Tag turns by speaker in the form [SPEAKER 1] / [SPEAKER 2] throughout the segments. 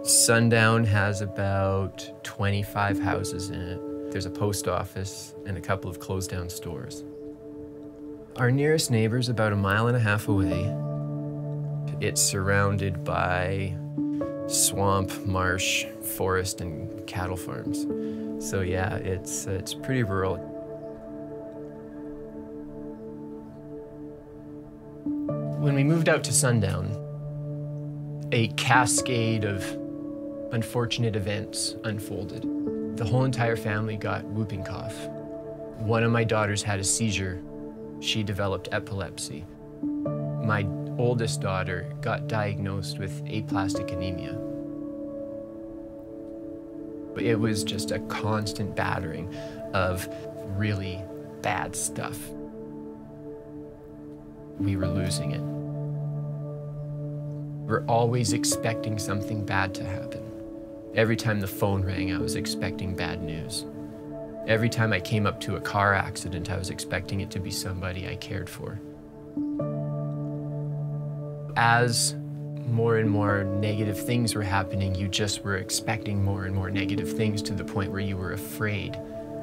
[SPEAKER 1] Sundown has about 25 houses in it. There's a post office and a couple of closed down stores. Our nearest neighbor's about 1.5 miles away. It's surrounded by swamp, marsh, forest, and cattle farms. So yeah, it's pretty rural. When we moved out to Sundown, a cascade of unfortunate events unfolded. The whole entire family got whooping cough. One of my daughters had a seizure. She developed epilepsy. My oldest daughter got diagnosed with aplastic anemia. It was just a constant battering of really bad stuff. We were losing it. We're always expecting something bad to happen. Every time the phone rang, I was expecting bad news. Every time I came up to a car accident, I was expecting it to be somebody I cared for. As more and more negative things were happening, you just were expecting more and more negative things to the point where you were afraid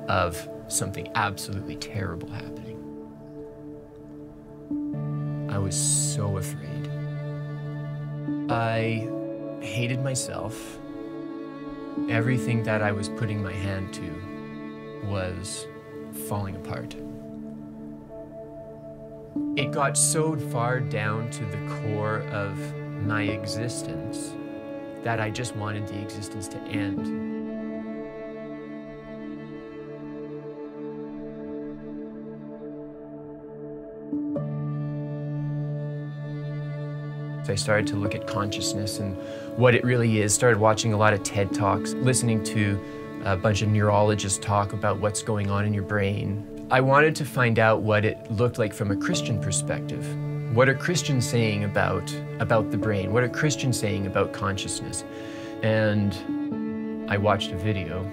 [SPEAKER 1] of something absolutely terrible happening. I was so afraid. I hated myself. Everything that I was putting my hand to was falling apart. It got so far down to the core of my existence that I just wanted the existence to end. I started to look at consciousness and what it really is, started watching a lot of TED Talks, listening to a bunch of neurologists talk about what's going on in your brain. I wanted to find out what it looked like from a Christian perspective. What are Christians saying about the brain? What are Christians saying about consciousness? And I watched a video.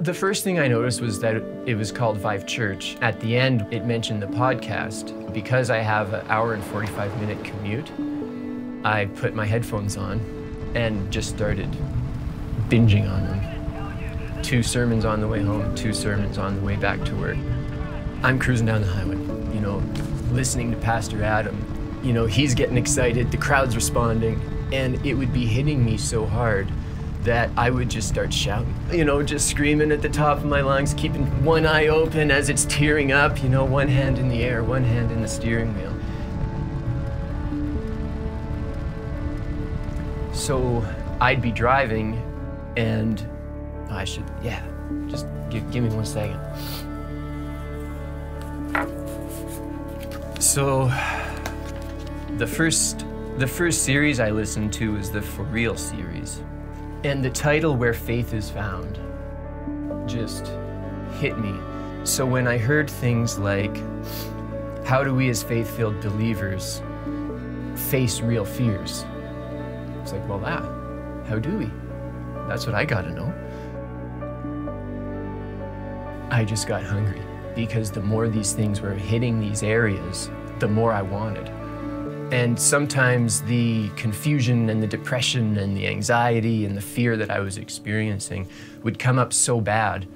[SPEAKER 1] The first thing I noticed was that it was called VIVE Church. At the end, it mentioned the podcast. Because I have an 1 hour and 45-minute commute, I put my headphones on and just started binging on them. 2 sermons on the way home, 2 sermons on the way back to work. I'm cruising down the highway, you know, listening to Pastor Adam. You know, he's getting excited, the crowd's responding, and it would be hitting me so hard that I would just start shouting, you know, just screaming at the top of my lungs, keeping one eye open as it's tearing up, you know, one hand in the air, one hand in the steering wheel. So I'd be driving and just give me 1 second. So the first series I listened to was the For Real series. And the title, Where Faith is Found, just hit me. So when I heard things like, how do we as faith-filled believers face real fears? It's like, well, how do we? That's what I gotta know. I just got hungry because the more these things were hitting these areas, the more I wanted. And sometimes the confusion and the depression and the anxiety and the fear that I was experiencing would come up so bad,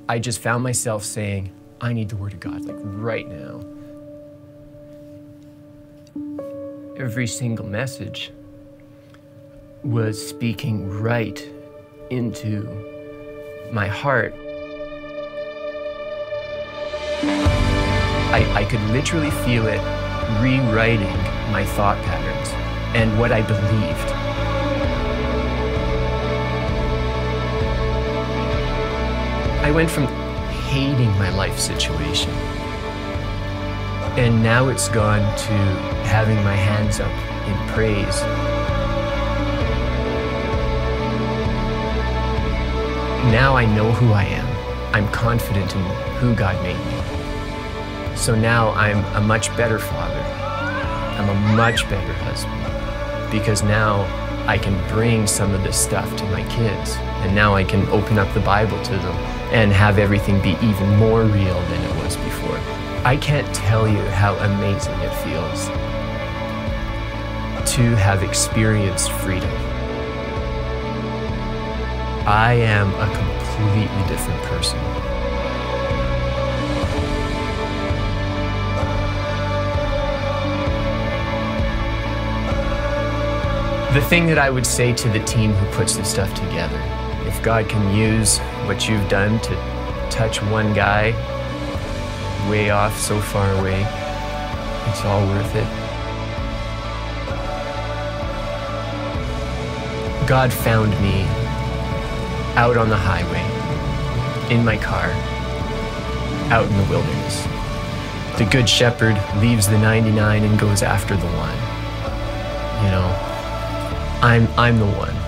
[SPEAKER 1] I just found myself saying, I need the Word of God, like right now. Every single message was speaking right into my heart. I could literally feel it rewriting my thought patterns and what I believed. I went from hating my life situation, and now it's gone to having my hands up in praise. Now I know who I am. I'm confident in who God made me. So now I'm a much better father. I'm a much better husband, because now I can bring some of this stuff to my kids, and now I can open up the Bible to them and have everything be even more real than it was before. I can't tell you how amazing it feels. to have experienced freedom. I am a completely different person. The thing that I would say to the team who puts this stuff together, if God can use what you've done to touch one guy way off, so far away, it's all worth it. God found me out on the highway, in my car, out in the wilderness. The Good Shepherd leaves the 99 and goes after the one. You know, I'm the one.